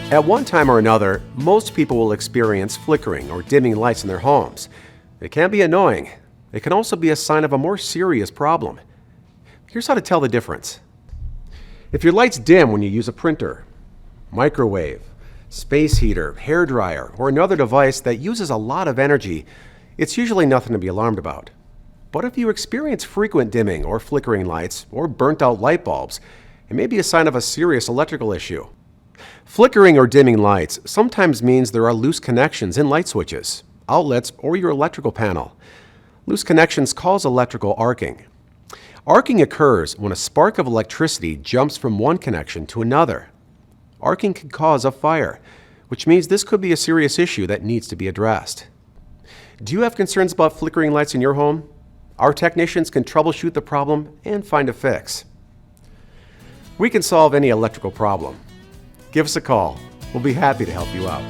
At one time or another, most people will experience flickering or dimming lights in their homes. It can be annoying. It can also be a sign of a more serious problem. Here's how to tell the difference. If your lights dim when you use a printer, microwave, space heater, hairdryer, or another device that uses a lot of energy, it's usually nothing to be alarmed about. But if you experience frequent dimming or flickering lights or burnt out light bulbs, it may be a sign of a serious electrical issue. Flickering or dimming lights sometimes means there are loose connections in light switches, outlets, or your electrical panel. Loose connections cause electrical arcing. Arcing occurs when a spark of electricity jumps from one connection to another. Arcing can cause a fire, which means this could be a serious issue that needs to be addressed. Do you have concerns about flickering lights in your home? Our technicians can troubleshoot the problem and find a fix. We can solve any electrical problem. Give us a call. We'll be happy to help you out.